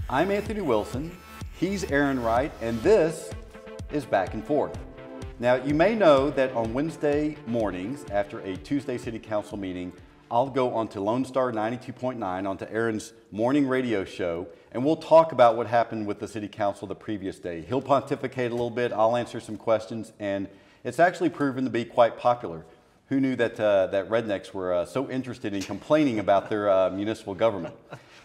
I'm Anthony Wilson, he's Aaron Wright, and this is Back and Forth. Now, you may know that on Wednesday mornings after a Tuesday City Council meeting, I'll go onto Lone Star 92.9, onto Aaron's morning radio show, and we'll talk about what happened with the City Council the previous day. He'll pontificate a little bit, I'll answer some questions, and it's actually proven to be quite popular. Who knew that, that rednecks were so interested in complaining about their municipal government?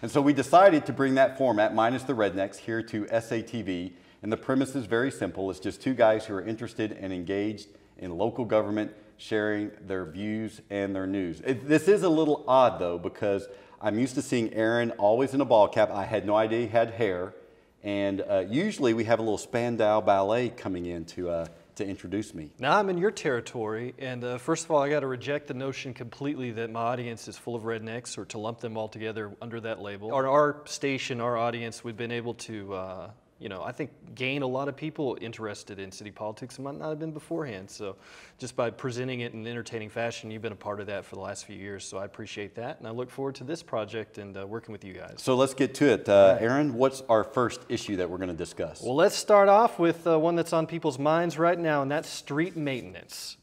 And so we decided to bring that format, minus the rednecks, here to SATV. And the premise is very simple. It's just two guys who are interested and engaged in local government, sharing their views and their news. This is a little odd, though, because I'm used to seeing Aaron always in a ball cap. I had no idea he had hair. And usually we have a little Spandau ballet coming in to introduce me. Now I'm in your territory, and first of all, I got to reject the notion completely that my audience is full of rednecks, or to lump them all together under that label. Our station, our audience, we've been able to, I think gain a lot of people interested in city politics who might not have been beforehand. So just by presenting it in an entertaining fashion, you've been a part of that for the last few years. So I appreciate that, and I look forward to this project and working with you guys. So let's get to it. Aaron, what's our first issue that we're going to discuss? Well, let's start off with one that's on people's minds right now, and that's street maintenance.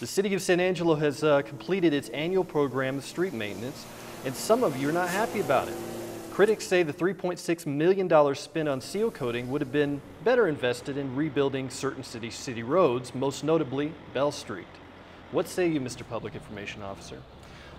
The City of San Angelo has completed its annual program of street maintenance, and some of you are not happy about it. Critics say the $3.6 million spent on seal coating would have been better invested in rebuilding certain city roads, most notably Bell Street. What say you, Mr. Public Information Officer?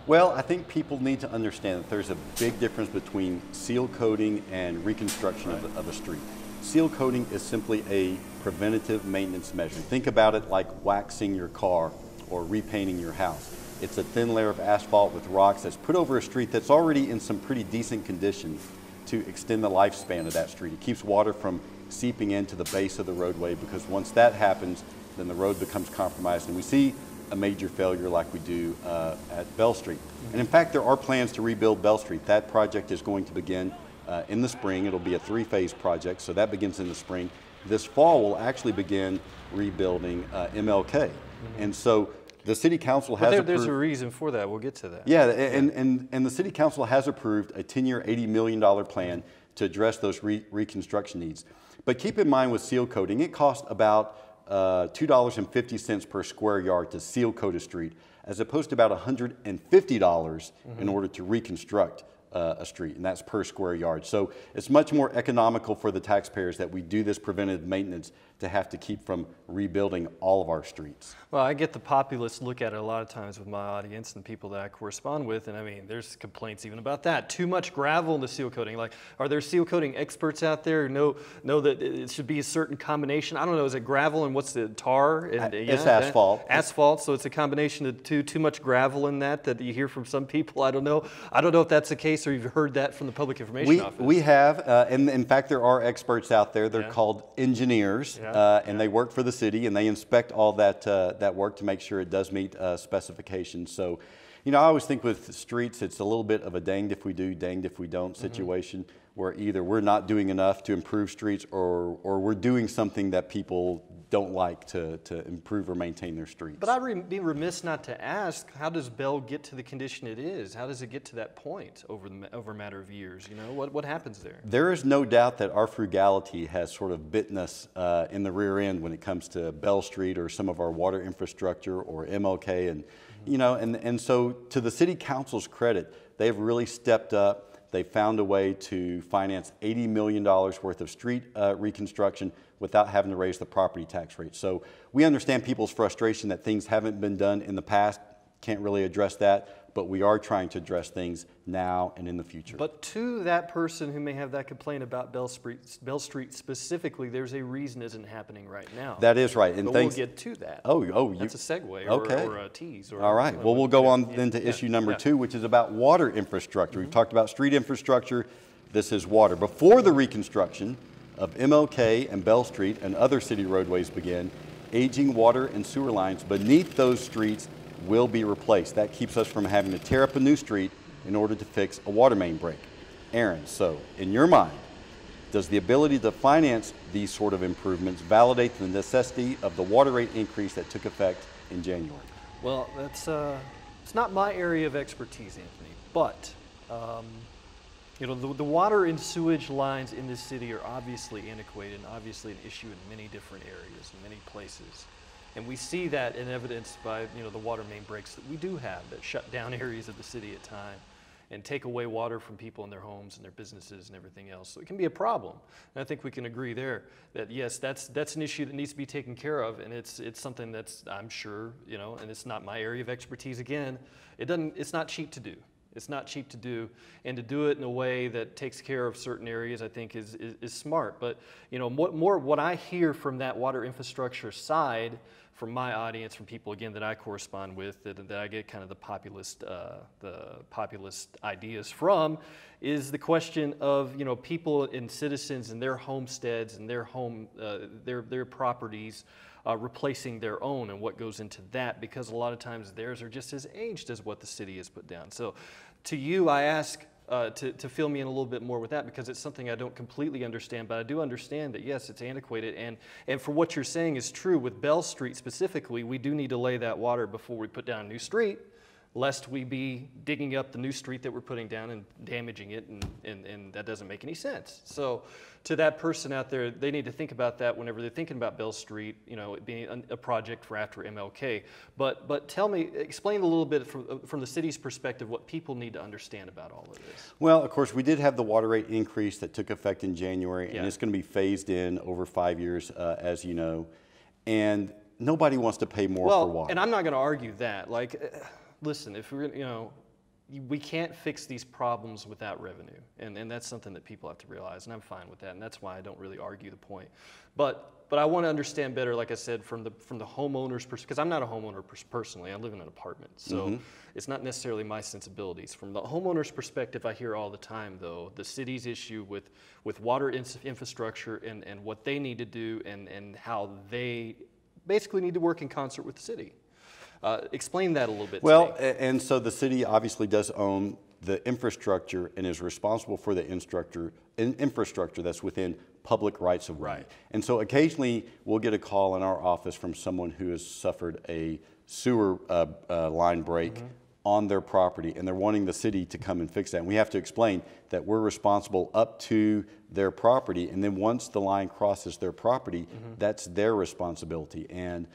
Well, I think people need to understand that there's a big difference between seal coating and reconstruction of a street. Seal coating is simply a preventative maintenance measure. Think about it like waxing your car or repainting your house. It's a thin layer of asphalt with rocks that's put over a street that's already in some pretty decent condition to extend the lifespan of that street. It keeps water from seeping into the base of the roadway, because once that happens, then the road becomes compromised, and we see a major failure like we do at Bell Street. And in fact, there are plans to rebuild Bell Street. That project is going to begin in the spring. It'll be a three-phase project, so that begins in the spring. This fall, we'll actually begin rebuilding MLK. And so the City Council has approved. There's a reason for that. We'll get to that. Yeah, and the City Council has approved a 10-year, $80 million plan to address those reconstruction needs. But keep in mind with seal coating, it costs about $2.50 per square yard to seal coat a street, as opposed to about $150 in order to reconstruct a street, and that's per square yard. So it's much more economical for the taxpayers that we do this preventative maintenance to have to keep from rebuilding all of our streets. Well, I get the populist look at it a lot of times with my audience and people that I correspond with, and I mean, there's complaints even about that. Too much gravel in the seal coating. Like, are there seal coating experts out there who know that it should be a certain combination? I don't know, is it gravel and what's the tar? And, it's asphalt. Asphalt, so it's a combination of too much gravel in that you hear from some people. I don't know if that's the case, or you've heard that from the Public Information Office. We have, and in fact, there are experts out there. They're called engineers. And they work for the city, and they inspect all that work to make sure it does meet specifications. So, I always think with streets, it's a little bit of a danged if we do, danged if we don't situation, where either we're not doing enough to improve streets, or we're doing something that people don't like to improve or maintain their streets. But I'd be remiss not to ask, how does Bell get to the condition it is? How does it get to that point over a matter of years? What happens there? There is no doubt that our frugality has sort of bitten us in the rear end when it comes to Bell Street or some of our water infrastructure or MLK. And, and so to the City Council's credit, they've really stepped up. They found a way to finance $80 million worth of street reconstruction without having to raise the property tax rate. So we understand people's frustration that things haven't been done in the past, can't really address that, but we are trying to address things now and in the future. But to that person who may have that complaint about Bell Street specifically, there's a reason isn't happening right now. That is right. And but we'll get to that. That's a segue or a tease. All right. Well, we'll go on then to issue number 2, which is about water infrastructure. We've talked about street infrastructure. This is water. Before the reconstruction of MLK and Bell Street and other city roadways begin, aging water and sewer lines beneath those streets will be replaced. That keeps us from having to tear up a new street in order to fix a water main break. Aaron, so in your mind, does the ability to finance these sort of improvements validate the necessity of the water rate increase that took effect in January? Well, it's not my area of expertise, Anthony, but You know, the water and sewage lines in this city are obviously antiquated and obviously an issue in many different areas, in many places. And we see that in evidence by, you know, the water main breaks that we do have that shut down areas of the city at times and take away water from people in their homes and their businesses and everything else. So it can be a problem. And I think we can agree there that yes, that's an issue that needs to be taken care of, and it's something that's, I'm sure, you know, and it's not my area of expertise again. It's not cheap to do. It's not cheap to do, and to do it in a way that takes care of certain areas, I think, is smart. But you know, what I hear from that water infrastructure side, from my audience, from people again that I correspond with, that I get kind of the populist ideas from, is the question of, you know, people and citizens and their homesteads and their their properties. Replacing their own and what goes into that, because a lot of times theirs are just as aged as what the city has put down. So to you, I ask to fill me in a little bit more with that, because it's something I don't completely understand, but I do understand that yes, it's antiquated, and for what you're saying is true with Bell Street specifically, we do need to lay that water before we put down a new street, lest we be digging up the new street that we're putting down and damaging it, and that doesn't make any sense. So to that person out there, they need to think about that whenever they're thinking about Bell Street, you know, it being a project for after MLK. But explain a little bit from the city's perspective what people need to understand about all of this. Well, of course, we did have the water rate increase that took effect in January, and it's going to be phased in over 5 years, as you know, and nobody wants to pay more for water. And I'm not going to argue that. Like, listen, if we're, you know, we can't fix these problems without revenue, and that's something that people have to realize, and I'm fine with that, and that's why I don't really argue the point. But I want to understand better, like I said, from the homeowner's perspective, because I'm not a homeowner personally. I live in an apartment, so it's not necessarily my sensibilities. From the homeowner's perspective, I hear all the time, though, the city's issue with water infrastructure and what they need to do, and how they basically need to work in concert with the city. Explain that a little bit. Well, and so the city obviously does own the infrastructure and is responsible for the infrastructure that's within public rights of way. Right. And so occasionally we'll get a call in our office from someone who has suffered a sewer line break on their property, and they're wanting the city to come and fix that. And we have to explain that we're responsible up to their property, and then once the line crosses their property, that's their responsibility. And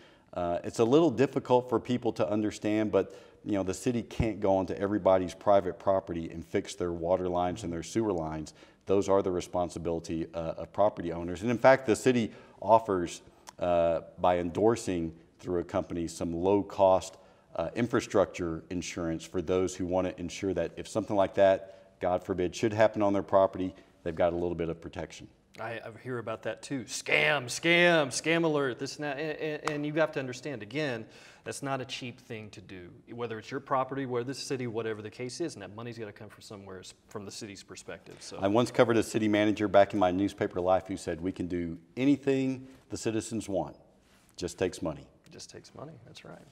it's a little difficult for people to understand, but you know, the city can't go onto everybody's private property and fix their water lines and their sewer lines. Those are the responsibility of property owners. And in fact, the city offers, by endorsing through a company, some low-cost infrastructure insurance for those who want to ensure that if something like that, God forbid, should happen on their property, they've got a little bit of protection. I hear about that too. Scam alert, this and that. And you have to understand, again, that's not a cheap thing to do. Whether it's your property, whether the city, whatever the case is, and that money's got to come from somewhere, from the city's perspective. So I once covered a city manager back in my newspaper life who said, we can do anything the citizens want. Just takes money. It just takes money, that's right.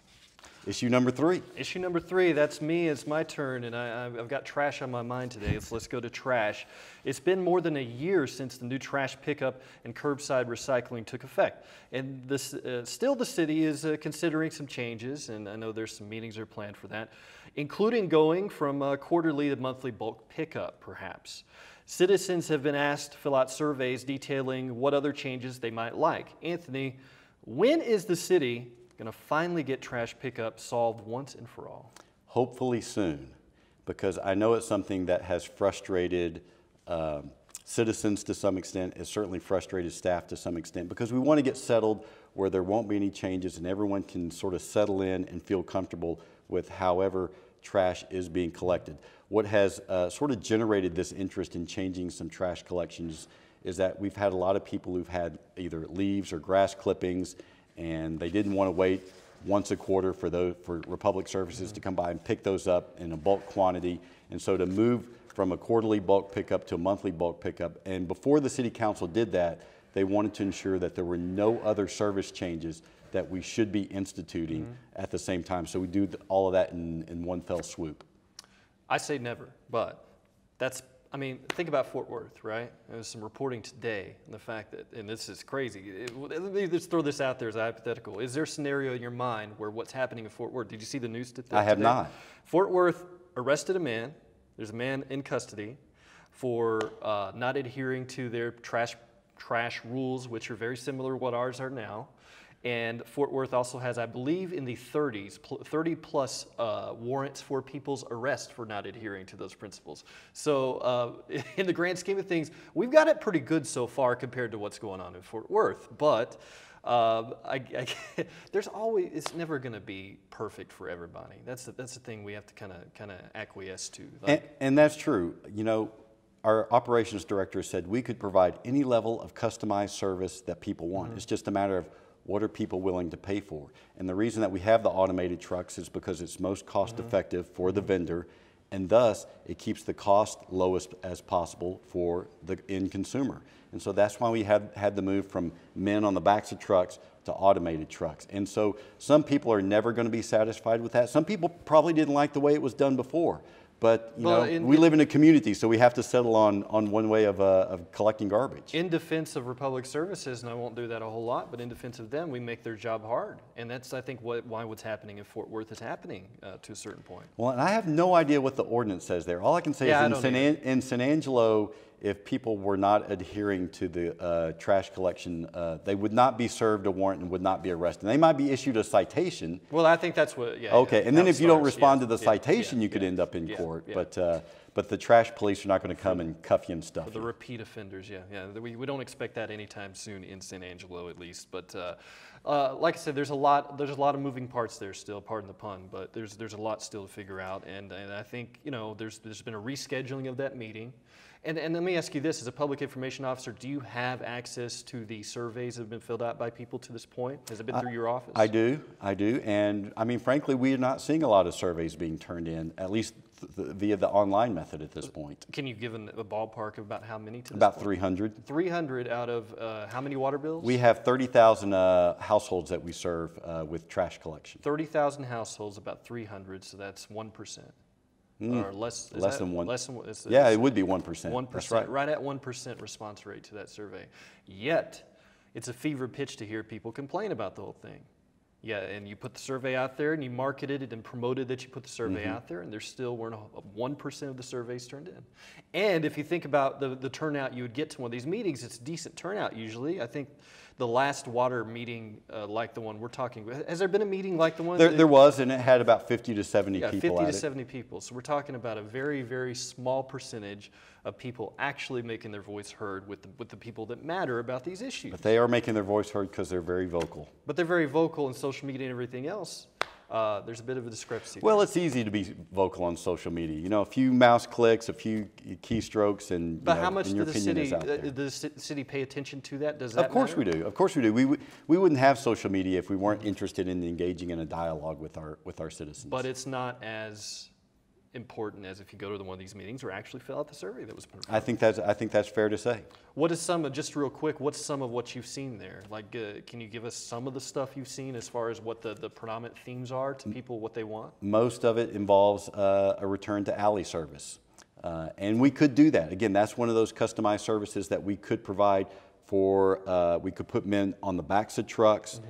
Issue number 3. Issue number 3, that's me, it's my turn, and I've got trash on my mind today. Let's go to trash. It's been more than a year since the new trash pickup and curbside recycling took effect. And still the city is considering some changes, and I know there's some meetings that are planned for that, including going from quarterly to monthly bulk pickup, perhaps. Citizens have been asked to fill out surveys detailing what other changes they might like. Anthony, when is the city going to finally get trash pickup solved once and for all? Hopefully soon, because I know it's something that has frustrated citizens to some extent. It's certainly frustrated staff to some extent, because we want to get settled where there won't be any changes and everyone can sort of settle in and feel comfortable with however trash is being collected. What has sort of generated this interest in changing some trash collections is that we've had a lot of people who've had either leaves or grass clippings, and they didn't want to wait once a quarter for Republic Services to come by and pick those up in a bulk quantity. And so to move from a quarterly bulk pickup to a monthly bulk pickup, and before the City Council did that, they wanted to ensure that there were no other service changes that we should be instituting at the same time. So we do all of that in one fell swoop. I say never, but that's, I mean, think about Fort Worth, right? There's some reporting today on the fact that, and this is crazy, let me just throw this out there as a hypothetical. Is there a scenario in your mind where what's happening in Fort Worth, did you see the news today? I have not. Fort Worth arrested a man. There's a man in custody for not adhering to their trash rules, which are very similar to what ours are now. And Fort Worth also has, I believe, in the 30 plus warrants for people's arrest for not adhering to those principles. So in the grand scheme of things, we've got it pretty good so far compared to what's going on in Fort Worth. But there's always, it's never going to be perfect for everybody. That's the thing we have to kind of acquiesce to. Like, and that's true. You know, our operations director said we could provide any level of customized service that people want. It's just a matter of what are people willing to pay for? And the reason that we have the automated trucks is because it's most cost effective for the vendor, and thus it keeps the cost lowest as possible for the end consumer. And so that's why we had the move from men on the backs of trucks to automated trucks. And so some people are never going to be satisfied with that. Some people probably didn't like the way it was done before. But you know, we live in a community, so we have to settle on one way of collecting garbage. In defense of Republic Services, and I won't do that a whole lot, but in defense of them, we make their job hard. And that's, I think, why what's happening in Fort Worth is happening to a certain point. Well, and I have no idea what the ordinance says there. All I can say is in San Angelo, if people were not adhering to the trash collection, they would not be served a warrant and would not be arrested. They might be issued a citation. Well, I think that's what, yeah. Okay, and then if you don't respond to the citation, you could end up in court. But the trash police are not going to come and cuff you and stuff. For the repeat offenders, yeah. We don't expect that anytime soon in San Angelo, at least. But like I said, there's a lot of moving parts there still. Pardon the pun, but there's a lot still to figure out. And I think, you know, there's been a rescheduling of that meeting. And let me ask you this, as a public information officer, do you have access to the surveys that have been filled out by people to this point? Has it been through your office? I do. And I mean, frankly, we are not seeing a lot of surveys being turned in, at least via the online method at this point. Can you give a ballpark of about how many to this About point? 300. 300 out of how many water bills? We have 30,000 households that we serve with trash collection. 30,000 households, about 300, so that's 1%. Or less than one. Yeah, it would be 1%. 1%, That's right. Right at 1% response rate to that survey. Yet, it's a fever pitch to hear people complain about the whole thing. Yeah, and you put the survey out there and you marketed it and promoted that you put the survey out there, and there still weren't 1% of the surveys turned in. And if you think about the turnout you would get to one of these meetings, it's a decent turnout usually. I think the last water meeting like the one we're talking about, has there been a meeting like the one? There was, and it had about 50 to 70 people 50 to 70 people. So we're talking about a very, very small percentage of people actually making their voice heard with the people that matter about these issues. But they are making their voice heard because they're very vocal. But they're very vocal in social media and everything else. There's a bit of a discrepancy. Well, it's easy to be vocal on social media. You know, a few mouse clicks, a few keystrokes, and but how much and your does the city pay attention to that? Does that Of course matter? we do. Of course we do. We wouldn't have social media if we weren't interested in engaging in a dialogue with our citizens. But it's not as important as if you go to one of these meetings or actually fill out the survey that was put in. I think that's fair to say. What is just real quick, what's some of what you've seen there? Like, can you give us some of the stuff you've seen as far as what the predominant themes are to people, what they want? Most of it involves a return to alley service. And we could do that. Again, that's one of those customized services that we could provide for, we could put men on the backs of trucks,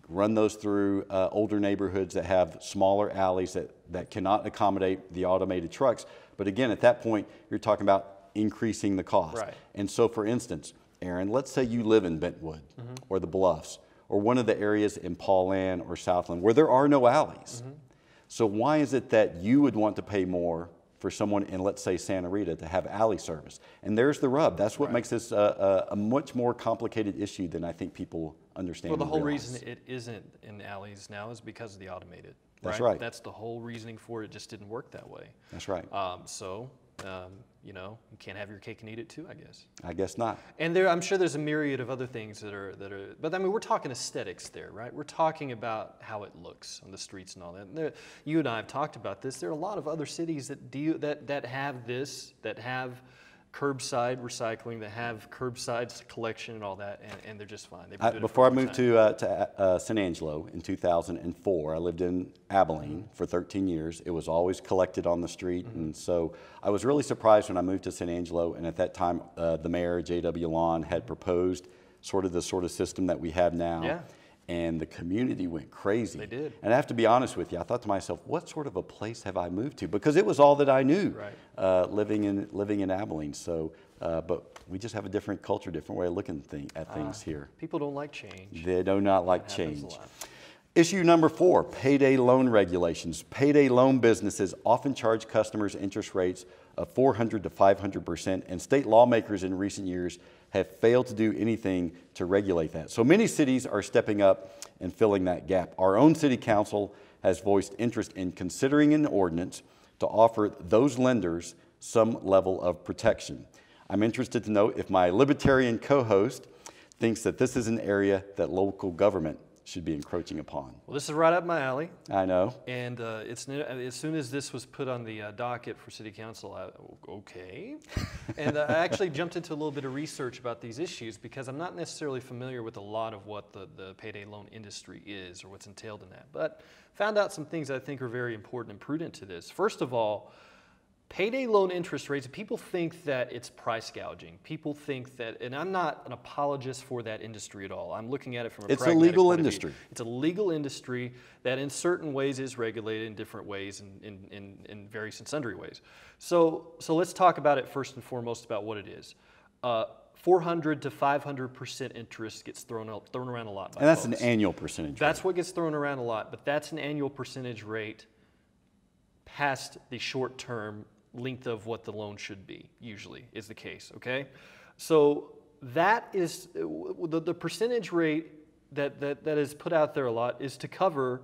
run those through older neighborhoods that have smaller alleys that cannot accommodate the automated trucks. But again, at that point, you're talking about increasing the cost. Right. And so, for instance, Aaron, let's say you live in Bentwood or the Bluffs or one of the areas in Pauline or Southland where there are no alleys. So why is it that you would want to pay more for someone in, let's say, Santa Rita to have alley service? And there's the rub. That's what makes this a much more complicated issue than I think people understand. Well, the whole reason it isn't in alleys now is because of the automated. That's right. That's the whole reasoning for it. Just didn't work that way. That's right. You know, you can't have your cake and eat it too, I guess. I guess not. And I'm sure there's a myriad of other things that are, but I mean, we're talking aesthetics there, right? We're talking about how it looks on the streets and all that. And you and I have talked about this. There are a lot of other cities that have this, that have curbside recycling, that have curbside collection and all that, and they're just fine. Before I moved to San Angelo in 2004, I lived in Abilene for 13 years. It was always collected on the street, and so I was really surprised when I moved to San Angelo, and at that time, the mayor, J.W. Lawn, had proposed the sort of system that we have now. Yeah. and the community went crazy. They did. And I have to be honest with you, I thought to myself, what sort of a place have I moved to? Because it was all that I knew, living in Abilene. So, but we just have a different culture, different way of looking at things here. People don't like change. They do not like change. Issue number 4, payday loan regulations. Payday loan businesses often charge customers interest rates of 400 to 500%, and state lawmakers in recent years have failed to do anything to regulate that. So many cities are stepping up and filling that gap. Our own city council has voiced interest in considering an ordinance to offer those lenders some level of protection. I'm interested to know if my libertarian co-host thinks that this is an area that local government should be encroaching upon. Well, this is right up my alley. I know. And as soon as this was put on the docket for City Council, okay. And I actually jumped into a little bit of research about these issues because I'm not necessarily familiar with a lot of what the payday loan industry is or what's entailed in that. But found out some things I think are very important and prudent to this. First of all, payday loan interest rates, people think that it's price gouging. People think that, and I'm not an apologist for that industry at all. I'm looking at it from a pragmatic point of view. It's a legal industry. It's a legal industry that in certain ways is regulated in different ways and in various and sundry ways. So let's talk about it first and foremost about what it is. 400 to 500% interest gets thrown around a lot by And that's folks. an annual percentage That's rate. what gets thrown around a lot, but that's an annual percentage rate past the short-term length of what the loan should be, usually, is the case, okay? So that is, the percentage rate that is put out there a lot is to cover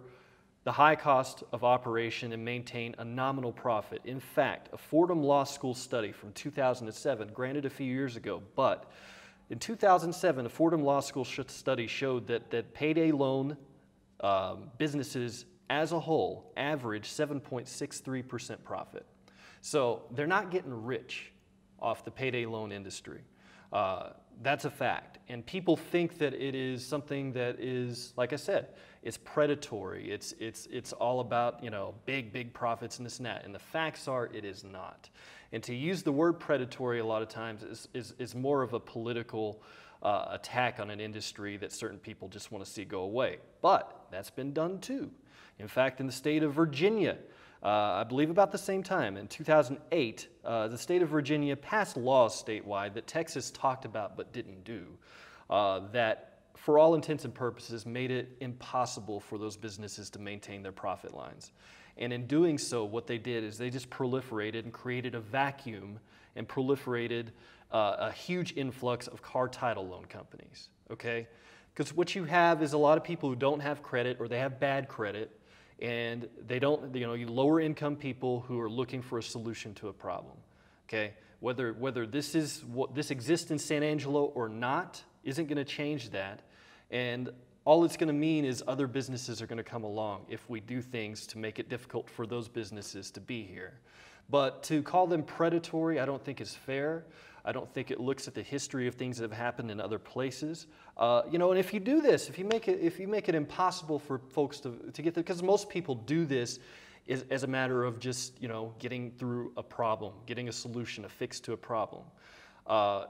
the high cost of operation and maintain a nominal profit. In fact, a Fordham Law School study from 2007, granted a few years ago, but in 2007, a Fordham Law School study showed that payday loan businesses as a whole average 7.63% profit. So they're not getting rich off the payday loan industry. That's a fact. And people think that it is something that is, like I said, it's predatory. It's all about, you know, big profits and this and that. And the facts are it is not. And to use the word predatory a lot of times is more of a political attack on an industry that certain people just want to see go away. But that's been done too. In fact, in the state of Virginia, I believe about the same time, in 2008, the state of Virginia passed laws statewide that Texas talked about but didn't do, that for all intents and purposes made it impossible for those businesses to maintain their profit lines. And in doing so, what they did is they just proliferated and created a vacuum and proliferated a huge influx of car title loan companies, okay? Because what you have is a lot of people who don't have credit or they have bad credit, and they don't, you know, lower income people who are looking for a solution to a problem, okay? Whether this exists in San Angelo or not isn't going to change that, and all it's going to mean is other businesses are going to come along if we do things to make it difficult for those businesses to be here. But to call them predatory, I don't think is fair. I don't think it looks at the history of things that have happened in other places. You know, and if you do this, if you make it impossible for folks to get there, because most people do this as a matter of just, you know, getting through a problem, getting a solution, a fix to a problem.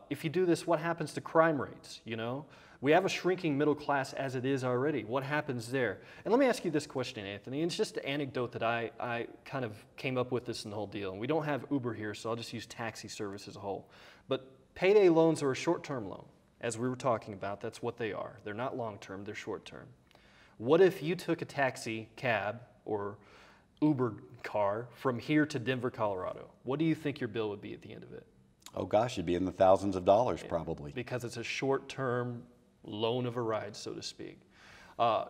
If you do this, what happens to crime rates, you know? We have a shrinking middle class as it is already. What happens there? And let me ask you this question, Anthony. It's just an anecdote that I kind of came up with this in the whole deal. And we don't have Uber here, so I'll just use taxi service as a whole. But payday loans are a short-term loan. As we were talking about, that's what they are. They're not long-term, they're short-term. What if you took a taxi cab or Uber car from here to Denver, Colorado? What do you think your bill would be at the end of it? Oh gosh, it'd be in the thousands of dollars probably. Because it's a short-term loan of a ride, so to speak.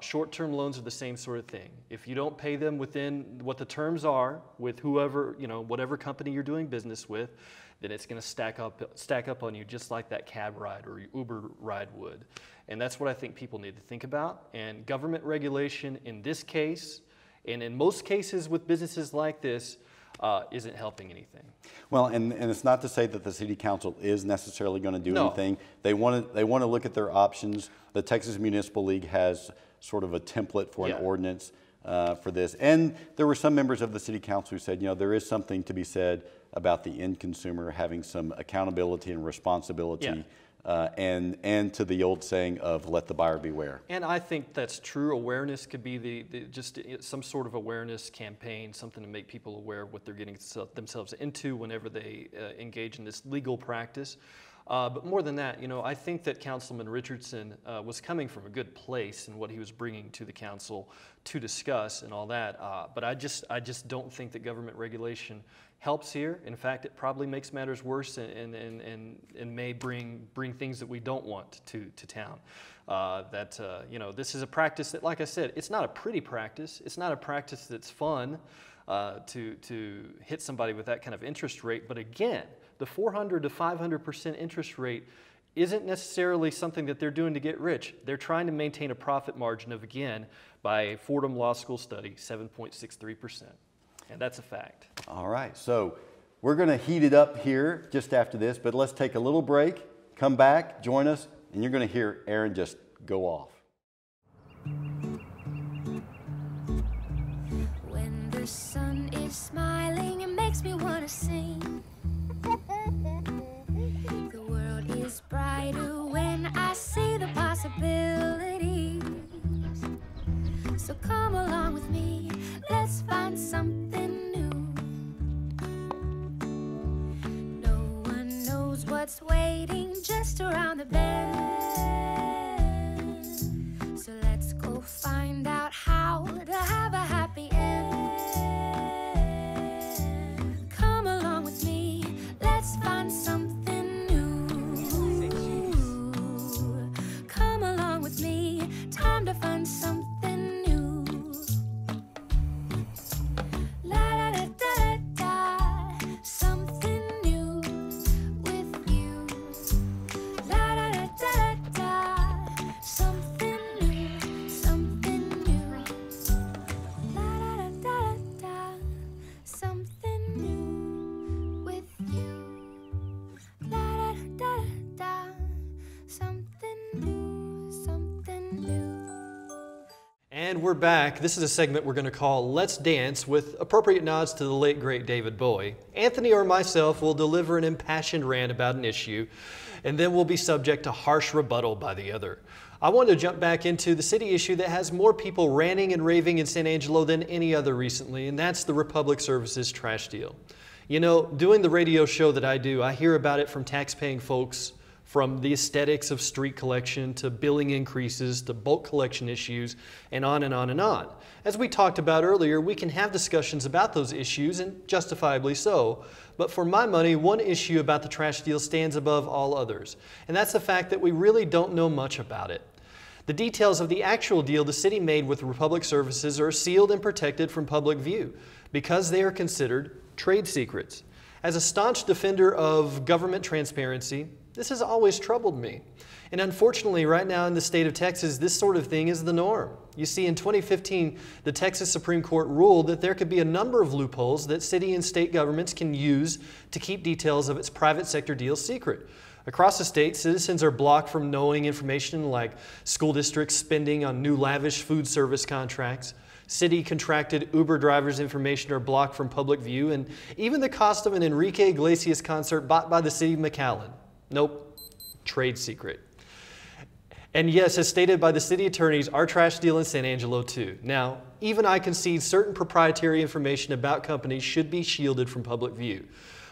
Short-term loans are the same sort of thing. If you don't pay them within what the terms are with whoever, you know, whatever company you're doing business with, then it's going to stack up on you just like that cab ride or your Uber ride would. And that's what I think people need to think about. And government regulation in this case, and in most cases with businesses like this, isn't helping anything. Well, and it's not to say that the City Council is necessarily going to do anything. They want to look at their options. The Texas Municipal League has sort of a template for an ordinance for this. And there were some members of the City Council who said, you know, there is something to be said about the end consumer having some accountability and responsibility and to the old saying of let the buyer beware. And I think that's true. Awareness could be just some sort of awareness campaign, something to make people aware of what they're getting themselves into whenever they engage in this legal practice. But more than that, I think that Councilman Richardson was coming from a good place in what he was bringing to the council to discuss and all that. But I just don't think that government regulation helps here. In fact, it probably makes matters worse and may bring things that we don't want to town. This is a practice that, like I said, it's not a pretty practice. It's not a practice that's fun to hit somebody with that kind of interest rate. But again, the 400 to 500% interest rate isn't necessarily something that they're doing to get rich. They're trying to maintain a profit margin of, again, by Fordham Law School study, 7.63%. And that's a fact. All right, so we're going to heat it up here just after this, but let's take a little break, come back, join us, and you're going to hear Aaron just go off. When the sun is smiling, it makes me want to sing. The world is brighter when I see the possibilities. So come along with me, let's find something new. No one knows what's waiting just around the bend. So let's go find out how to have a happy end. Come along with me, let's find something new. Come along with me, time to find something new. La da da da da, something new with you. La da da da da, something new, something new. La da da da, something new with you. La da da, something new, something new. And we're back. This is a segment we're going to call Let's Dance, with appropriate nods to the late, great David Bowie. Anthony or myself will deliver an impassioned rant about an issue, and then we'll be subject to harsh rebuttal by the other. I want to jump back into the city issue that has more people ranting and raving in San Angelo than any other recently, and that's the Republic Services trash deal. Doing the radio show that I do, I hear about it from tax-paying folks, from the aesthetics of street collection to billing increases to bulk collection issues, and on and on and on. As we talked about earlier, we can have discussions about those issues, and justifiably so, but for my money, one issue about the trash deal stands above all others, and that's the fact that we really don't know much about it. The details of the actual deal the city made with Republic Services are sealed and protected from public view because they are considered trade secrets. As a staunch defender of government transparency, this has always troubled me. And unfortunately, right now in the state of Texas, this sort of thing is the norm. You see, in 2015, the Texas Supreme Court ruled that there could be a number of loopholes that city and state governments can use to keep details of its private sector deals secret. Across the state, citizens are blocked from knowing information like school districts spending on new lavish food service contracts. City contracted Uber drivers' information are blocked from public view, and even the cost of an Enrique Iglesias concert bought by the city of McAllen. Nope, trade secret. And yes, as stated by the city attorneys, our trash deal in San Angelo too. Now, even I concede certain proprietary information about companies should be shielded from public view.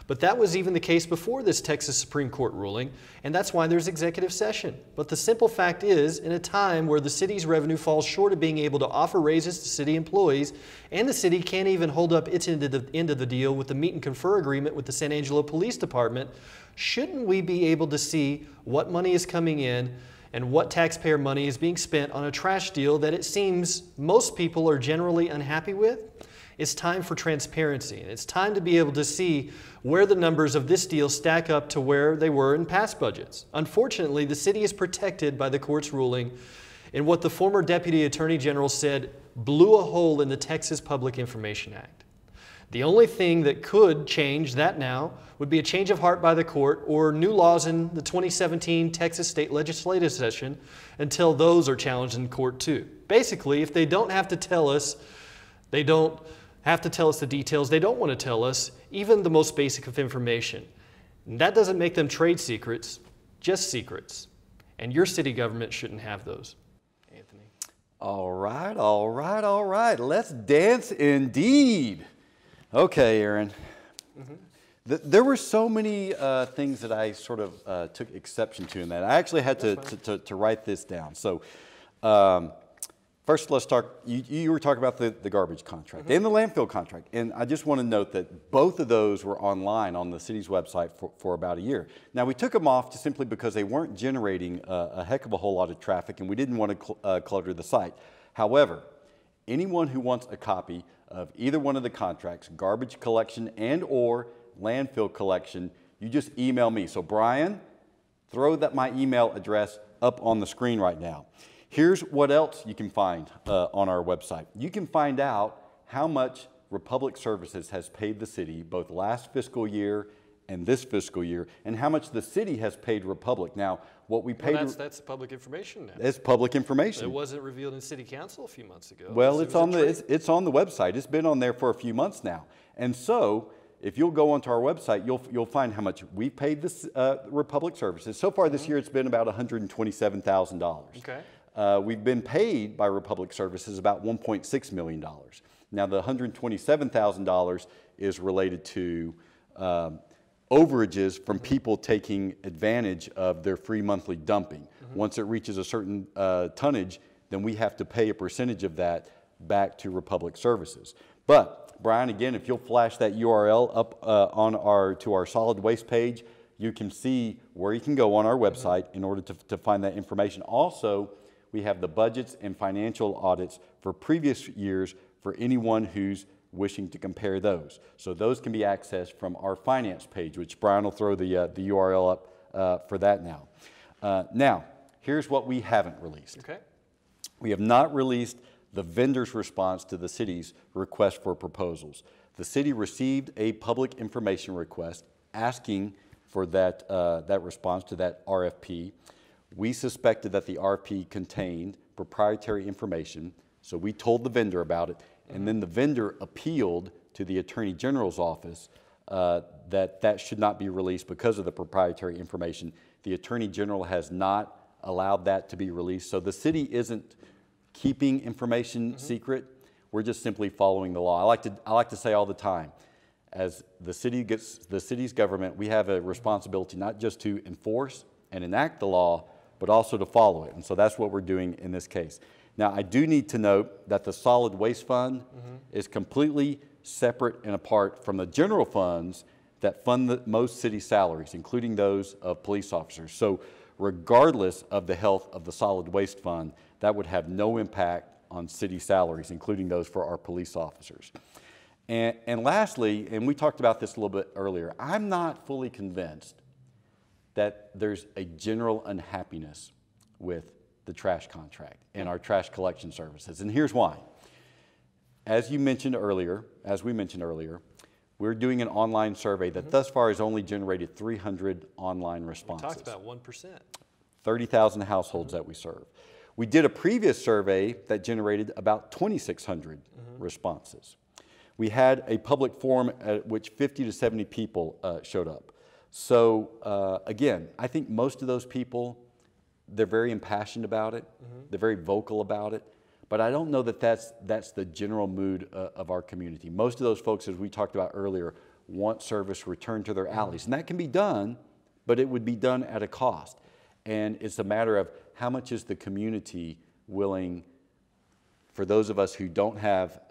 But that was even the case before this Texas Supreme Court ruling, and that's why there's executive session. But the simple fact is, in a time where the city's revenue falls short of being able to offer raises to city employees, and the city can't even hold up its end of the deal with the meet and confer agreement with the San Angelo Police Department, shouldn't we be able to see what money is coming in and what taxpayer money is being spent on a trash deal that it seems most people are generally unhappy with? It's time for transparency, and it's time to be able to see where the numbers of this deal stack up to where they were in past budgets. Unfortunately, the city is protected by the court's ruling in what the former Deputy Attorney General said blew a hole in the Texas Public Information Act. The only thing that could change that now would be a change of heart by the court or new laws in the 2017 Texas State Legislative Session until those are challenged in court too. Basically, if they don't have to tell us, they don't have to tell us the details. They don't want to tell us even the most basic of information. And that doesn't make them trade secrets, just secrets. And your city government shouldn't have those, Anthony. All right, all right, all right. Let's dance indeed. Okay, Aaron. There were so many things that I sort of took exception to in that. I actually had to write this down. So first, let's talk, you were talking about the garbage contract and the landfill contract. And I just want to note that both of those were online on the city's website for about a year. Now, we took them off just simply because they weren't generating a heck of a whole lot of traffic and we didn't want to clutter the site. However, anyone who wants a copy of either one of the contracts, garbage collection and or landfill collection, you just email me. So Brian, throw my email address up on the screen right now. Here's what else you can find on our website. You can find out how much Republic Services has paid the city both last fiscal year and this fiscal year, and how much the city has paid Republic. Now, what we paid... Well, that's public information now. It's public information. It wasn't revealed in city council a few months ago. Well, it's on the website. It's been on there for a few months now. And so, if you'll go onto our website, you'll find how much we paid this Republic Services. So far this year, it's been about $127,000. Okay. We've been paid by Republic Services about $1.6 million. Now, the $127,000 is related to overages from people taking advantage of their free monthly dumping. Once it reaches a certain tonnage, then we have to pay a percentage of that back to Republic Services. But Brian, again, if you'll flash that URL up to our solid waste page, you can see where you can go on our website in order to find that information. Also, we have the budgets and financial audits for previous years for anyone who's wishing to compare those. So those can be accessed from our finance page, which Brian will throw the URL up for that now. Now, here's what we haven't released. Okay. We have not released the vendor's response to the city's request for proposals. The city received a public information request asking for that, that response to that RFP. We suspected that the RFP contained proprietary information, so we told the vendor about it, and then the vendor appealed to the Attorney General's office that should not be released because of the proprietary information. The Attorney General has not allowed that to be released, so the city isn't keeping information secret. We're just simply following the law. I like to say all the time, as the city's government, we have a responsibility not just to enforce and enact the law, but also to follow it. And so that's what we're doing in this case. Now, I do need to note that the solid waste fund is completely separate and apart from the general funds that fund most city salaries, including those of police officers. So regardless of the health of the solid waste fund, that would have no impact on city salaries, including those for our police officers. And lastly, and we talked about this a little bit earlier, I'm not fully convinced that there's a general unhappiness with the trash contract and our trash collection services. And here's why. As we mentioned earlier, we're doing an online survey that thus far has only generated 300 online responses. We talked about 1%. 30,000 households that we serve. We did a previous survey that generated about 2,600 responses. We had a public forum at which 50 to 70 people showed up. So again, I think most of those people, they're very impassioned about it. They're very vocal about it. But I don't know that that's the general mood of our community. Most of those folks, as we talked about earlier, want service returned to their alleys. And that can be done, but it would be done at a cost. And it's a matter of how much is the community willing, for those of us who don't have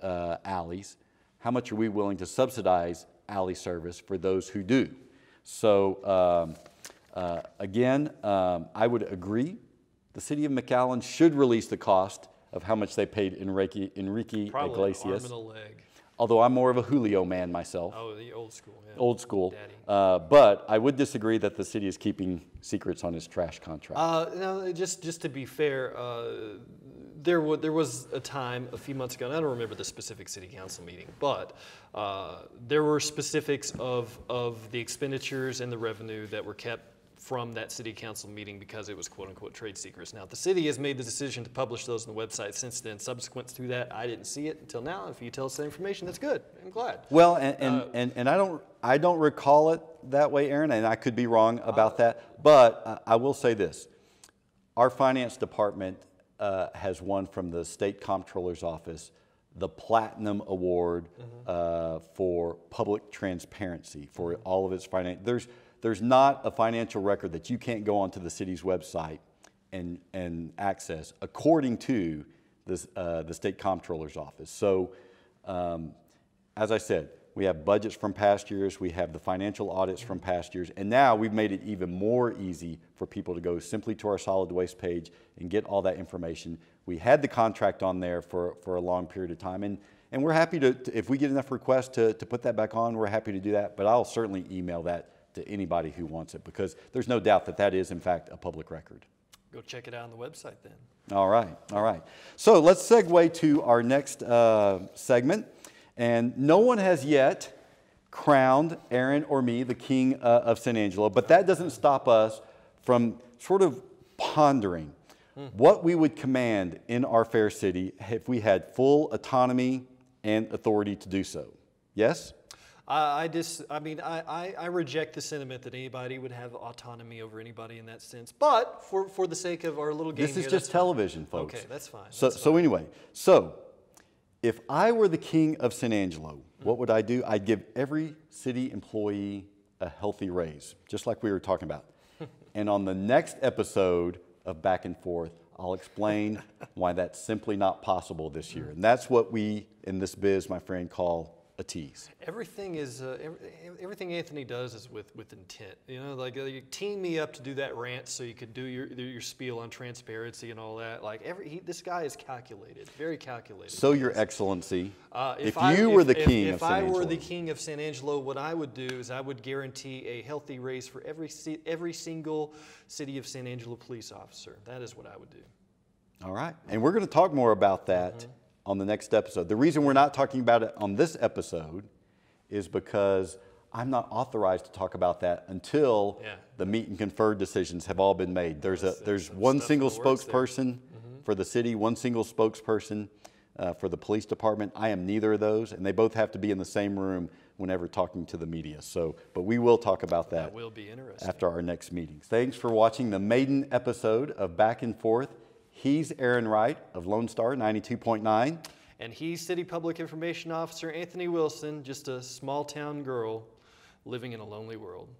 alleys, how much are we willing to subsidize alley service for those who do? So again, I would agree. The city of McAllen should release the cost of how much they paid Enrique Probably Iglesias. an arm and a leg. Although I'm more of a Julio man myself. Oh, the old school. Yeah. Old school. Daddy. But I would disagree that the city is keeping secrets on its trash contract. No, just to be fair, there was a time a few months ago, and I don't remember the specific city council meeting, but there were specifics of the expenditures and the revenue that were kept from that city council meeting because it was quote-unquote trade secrets. Now, the city has made the decision to publish those on the website since then. Subsequent to that, I didn't see it until now. If you tell us that information, that's good. I'm glad. Well, and I don't recall it that way, Aaron, and I could be wrong about that. But I will say this. Our finance department has won from the state comptroller's office the Platinum Award for public transparency for all of its finance. There's not a financial record that you can't go onto the city's website and access, according to this, the state comptroller's office. So, as I said, we have budgets from past years, we have the financial audits from past years, and now we've made it even more easy for people to go simply to our solid waste page and get all that information. We had the contract on there for a long period of time, and we're happy to, if we get enough requests to put that back on, we're happy to do that, but I'll certainly email that to anybody who wants it, because there's no doubt that that is, in fact, a public record. Go check it out on the website then. All right, all right. So let's segue to our next segment. And no one has yet crowned Aaron or me the king of San Angelo, but that doesn't stop us from sort of pondering what we would command in our fair city if we had full autonomy and authority to do so. Yes? I reject the sentiment that anybody would have autonomy over anybody in that sense. But for the sake of our little game this is here, just television, folks. Okay, that's fine. So anyway, if I were the king of San Angelo, what would I do? I'd give every city employee a healthy raise, just like we were talking about. And on the next episode of Back and Forth, I'll explain why that's simply not possible this year. And that's what we in this biz, my friend, call a tease. Everything is everything Anthony does is with intent. You know, like you team me up to do that rant so you could do your spiel on transparency and all that. Like this guy is calculated, very calculated. So, Your Excellency, if you were the king of San Angelo, if I were the king of San Angelo, what I would do is I would guarantee a healthy raise for every single City of San Angelo police officer. That is what I would do. All right, and we're going to talk more about that on the next episode. The reason we're not talking about it on this episode is because I'm not authorized to talk about that until the meet and confer decisions have all been made. There's one single spokesperson for the city, one single spokesperson for the police department. I am neither of those, and they both have to be in the same room whenever talking to the media. So, but we will talk about that. That will be interesting. After our next meeting. Thanks for watching the maiden episode of Back and Forth. He's Aaron Wright of Lone Star 92.9. And he's City Public Information Officer Anthony Wilson, just a small town girl living in a lonely world.